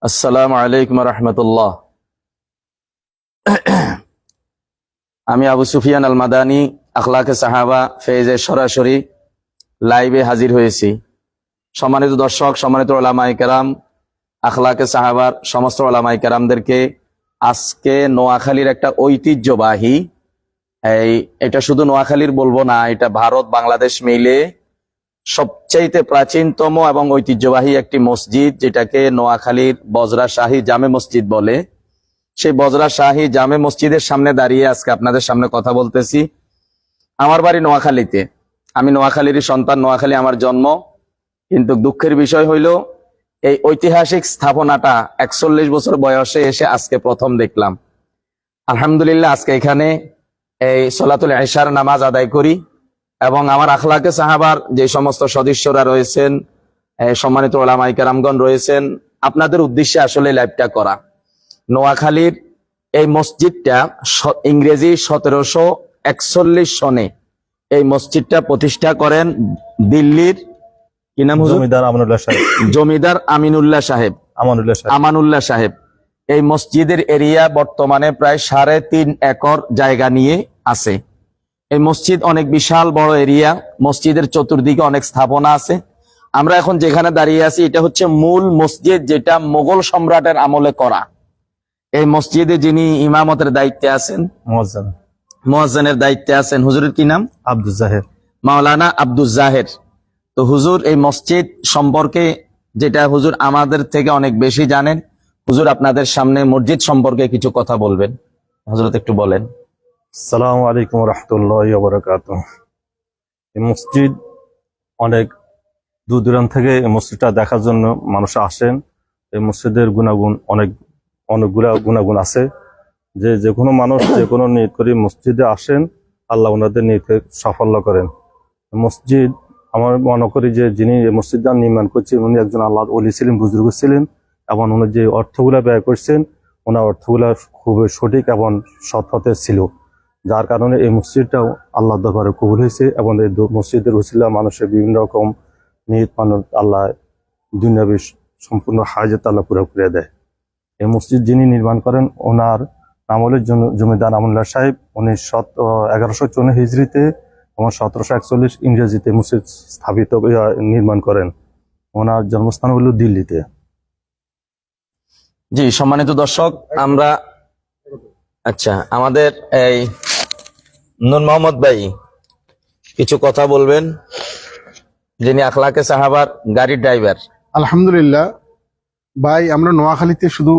আসসালামু আলাইকুম রহমতুল্লাহ। আমি আবু সুফিয়ান আল মাদানী আখলাকে সাহাবা ফেজে সরাসরি লাইভে হাজির হয়েছি। সম্মানিত দর্শক, সম্মানিত ওলামায়ে কেরাম, আখলাকে সাহাবার সমস্ত ওলামায়ে কেরামদেরকে আজকে নোয়াখালীর একটা ঐতিহ্যবাহী, এটা শুধু নোয়াখালীর বলবো না, এটা ভারত বাংলাদেশ মিলে সবচাইতে প্রাচীনতম এবং ঐতিহ্যবাহী একটি মসজিদ, যেটাকে নোয়াখালীর বজরা শাহী জামে মসজিদ বলে। সেই বজরা শাহী জামে মসজিদের সামনে দাঁড়িয়ে আজকে আপনাদের সামনে কথা বলতেছি। আমার বাড়ি নোয়াখালীতে, আমি নোয়াখালীরই সন্তান, নোয়াখালী আমার জন্ম। কিন্তু দুঃখের বিষয় হইল এই ঐতিহাসিক স্থাপনাটা 41 বছর বয়সে এসে আজকে প্রথম দেখলাম। আলহামদুলিল্লাহ, আজকে এখানে এই সলাতুল ইশার নামাজ আদায় করি এবং আমার আখলাকে সাহাবার যে সমস্ত সদস্যরা রয়েছেন, সম্মানিত ওলামায়ে কেরামগণ রয়েছেন, আপনাদের উদ্দেশ্যে আসলে লাইভটা করা। নোয়াখালীর এই মসজিদটা ইংরেজি 1741 সনে এই মসজিদটা প্রতিষ্ঠা করেন দিল্লির, কি নাম হুজুর? জমিদার আমানুল্লাহ সাহেব। এই মসজিদের এরিয়া বর্তমানে প্রায় 3.5 একর জায়গা নিয়ে আছে। এই মসজিদ অনেক বিশাল বড় এরিয়া, মসজিদের চতুর্দিকে অনেক স্থাপনা আছে। আমরা এখন যেখানে দাঁড়িয়ে আছি এটা হচ্ছে মূল মসজিদ, যেটা মোগল সম্রাটের আমলে করা। এই মসজিদে যিনি ইমামতের দায়িত্বে আছেন, মুয়াজ্জিনের দায়িত্বে আছেন, হুজুরের কি নাম? আব্দুল জাহের, মাওলানা আব্দুল জাহের। তো হুজুর এই মসজিদ সম্পর্কে যেটা হুজুর আমাদের থেকে অনেক বেশি জানেন, হুজুর আপনাদের সামনে মসজিদ সম্পর্কে কিছু কথা বলবেন। হযরত একটু বলেন। আসসালামু আলাইকুম রাহমাতুল্লাহি ওয়া বারাকাতুহু। এই মসজিদ অনেক দূর দূরান্ত থেকে এই মসজিদটা দেখার জন্য মানুষ আসেন। এই মসজিদের অনেকগুলা গুণাগুণ আছে, যে কোনো মানুষ যে কোনো নিয়ত করে মসজিদে আসেন, আল্লাহ ওনাদের নিয়তে সাফল্য করেন। মসজিদ আমার মনে করি যে যিনি এই মসজিদটা নির্মাণ করছেন উনি একজন আল্লাহর ওলি ছিলেন, বুজুর্গ ছিলেন, এবং উনি যে অর্থগুলা ব্যয় করছেন ওনার অর্থগুলা খুবই সঠিক এবং সৎ পথে ছিল, যার কারণে এই মসজিদটাও আল্লাহর দরবারে কবুল হয়েছে। এবং এই মসজিদের উসিলা মানুষের বিভিন্ন রকম নিয়ত মানুষ আল্লাহ দুনিয়াবি সম্পূর্ণ হাজত আল্লাহ পুরো করে দেয়। এই মসজিদ যিনি নির্মাণ করেন ওনার নাম হল জমিদার আমানুল্লাহ সাহেব। উনি 1154 হিজরিতে এবং 1741 ইংরেজিতে মসজিদ স্থাপিত নির্মাণ করেন। ওনার জন্মস্থান হল দিল্লিতে। জি, সম্মানিত দর্শক, আমরা আমাদের এই নূর মোহাম্মদ ভাই কিছু কথা বলবেন, যিনি আখলাকে সাহাবার গাড়ির ড্রাইভার। আলহামদুলিল্লাহ ভাই, আমরা নোয়াখালীতে শুধু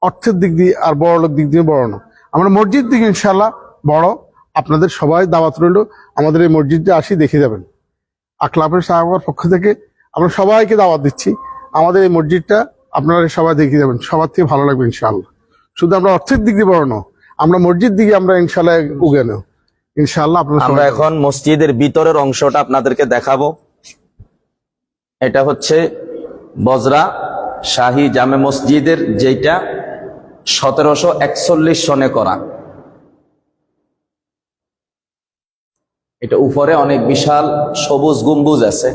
অর্থের দিক দিয়ে আর বড় লোক দিক দিয়ে বড় না, আমরা মসজিদ দিকে ইনশাল্লাহ বড়। আপনাদের সবাই দাওয়াত রইল, আমাদের এই মসজিদে আসি দেখে যাবেন। আখলাকের সাহাবার পক্ষ থেকে আমরা সবাইকে দাওয়াত দিচ্ছি, আমাদের এই মসজিদটা আপনারা সবাই দেখে যাবেন, সবার থেকে ভালো লাগবে ইনশাআল্লাহ। শুধু আমরা অর্থের দিক দিয়ে বড় না, আমরা মসজিদ দিকে আমরা ইনশাল্লাহ উগে নেব ইনশাআল্লাহ। আমরা এখন মসজিদের ভিতরের অংশটা আপনাদেরকে দেখাবো। এটা হচ্ছে বজরা শাহী জামে মসজিদের, যেটা 1741 সনে করা। এটা উপরে অনেক বিশাল সবুজ গম্বুজ আছে।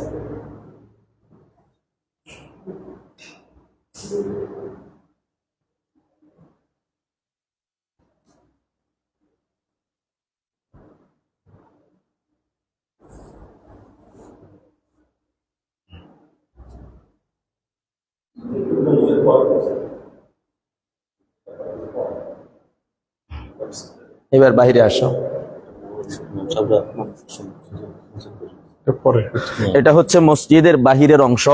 এবার বাইরে আসো। এটা হচ্ছে মসজিদের বাহিরের অংশ।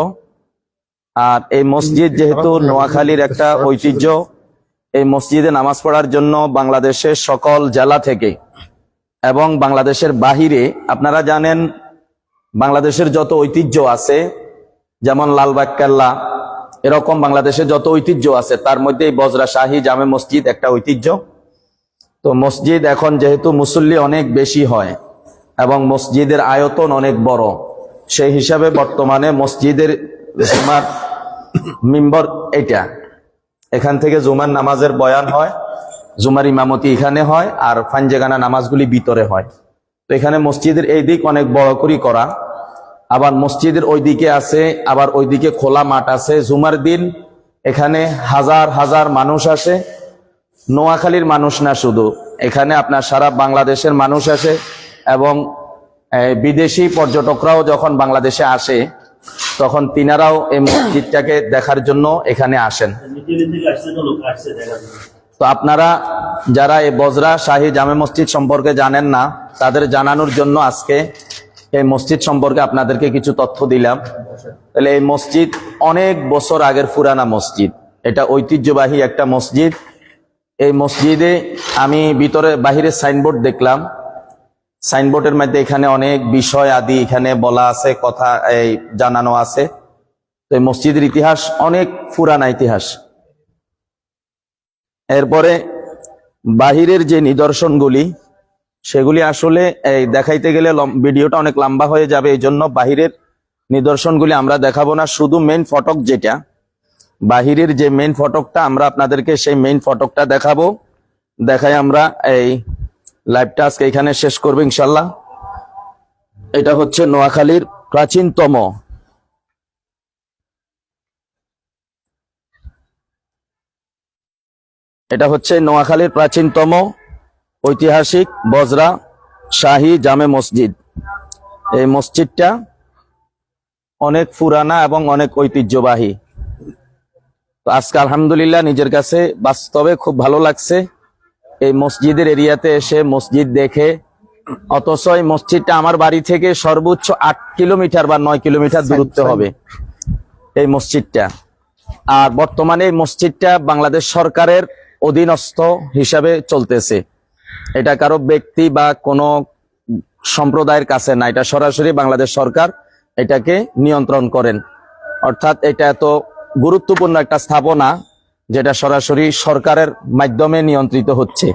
আর এই মসজিদ যেহেতু নোয়াখালীর একটা ঐতিহ্য, এই মসজিদে নামাজ পড়ার জন্য বাংলাদেশের সকল জেলা থেকে এবং বাংলাদেশের বাহিরে, আপনারা জানেন বাংলাদেশের যত ঐতিহ্য আছে, যেমন লালবাগ কেল্লা, এরকম বাংলাদেশের যত ঐতিহ্য আছে তার মধ্যে এই বজরা শাহী জামে মসজিদ একটা ঐতিহ্য। তো মসজিদ এখন যেহেতু মুসল্লি অনেক বেশি হয় এবং মসজিদের আয়তন অনেক বড়, সেই হিসাবে বর্তমানে মসজিদের জুমার মিম্বর এটা, এখান থেকে জুমার নামাজের বয়ান হয়, জুমার ইমামতি এখানে হয়, আর ফাঞ্জেগানা নামাজগুলি ভিতরে হয়। তো এখানে মসজিদের এই দিক অনেক বড় করে করা, আবার মসজিদের ওই দিকে আছে, আবার ওইদিকে খোলা মাঠ আছে। জুমার দিন এখানে হাজার হাজার মানুষ আসে। নোয়াখালীর মানুষ না শুধু, এখানে আপনার সারা বাংলাদেশের মানুষ আসে এবং বিদেশি পর্যটকরাও যখন বাংলাদেশে আসে তখন তিনারাও এই মসজিদটাকে দেখার জন্য এখানে আসেন। তো আপনারা যারা এই বজরা শাহী জামে মসজিদ সম্পর্কে জানেন না, তাদের জানানোর জন্য আজকে এই মসজিদ সম্পর্কে আপনাদেরকে কিছু তথ্য দিলাম। তাহলে এই মসজিদ অনেক বছর আগের পুরানা মসজিদ, এটা ঐতিহ্যবাহী একটা মসজিদ। এই মসজিদে আমি ভিতরে বাহিরে সাইনবোর্ড দেখলাম, সাইনবোর্ডের মধ্যে এখানে অনেক বিষয় আদি এখানে বলা আছে, কথা এই জানানো আছে। তো এই মসজিদের ইতিহাস অনেক পুরানা ইতিহাস। এরপরে বাহিরের যে নিদর্শনগুলি সেগুলি আসলে এই দেখাইতে গেলে ভিডিওটা অনেক লম্বা হয়ে যাবে, এই জন্য বাহিরের নিদর্শনগুলি আমরা দেখাবো না, শুধু মেইন ফটক যেটা বাহিরের যে মেইন ফটকটা আমরা আপনাদেরকে সেই মেইন ফটকটা দেখাবো। দেখাই আমরা এই লাইভটা আজকে এখানে শেষ করবো ইনশাল্লাহ। এটা হচ্ছে নোয়াখালীর প্রাচীনতম ঐতিহাসিক বজরা শাহী জামে মসজিদ। এই মসজিদটা অনেক পুরানা এবং অনেক ঐতিহ্যবাহী। তো আজকে আলহামদুলিল্লাহ নিজের কাছে বাস্তবে খুব ভালো লাগছে এই মসজিদের এরিয়াতে এসে মসজিদ দেখে। অথচ এই মসজিদটা আমার বাড়ি থেকে সর্বোচ্চ 8 কিলোমিটার বা 9 কিলোমিটার দূরত্ব হবে এই মসজিদটা। আর বর্তমানে এই মসজিদটা বাংলাদেশ সরকারের অধীনস্থ হিসাবে চলতেছে। এটা কারো ব্যক্তি বা কোনো সম্প্রদায়ের কাছে না, এটা সরাসরি বাংলাদেশ সরকার এটাকে নিয়ন্ত্রণ করেন। অর্থাৎ এটা এত গুরুত্বপূর্ণ একটা স্থাপনা যেটা সরাসরি সরকারের মাধ্যমে নিয়ন্ত্রিত হচ্ছে।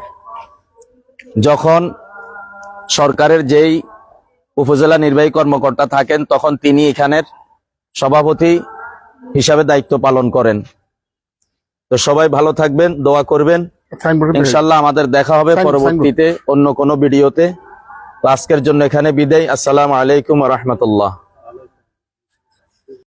যখন সরকারের যেই উপজেলা নির্বাহী কর্মকর্তা থাকেন তখন তিনি এখানের সভাপতি হিসাবে দায়িত্ব পালন করেন। তো সবাই ভালো থাকবেন, দোয়া করবেন। ইনশাল্লাহ আমাদের দেখা হবে পরবর্তীতে অন্য কোনো ভিডিওতে। তো আজকের জন্য এখানে বিদায়। আসসালামু আলাইকুম ওয়া রাহমাতুল্লাহ।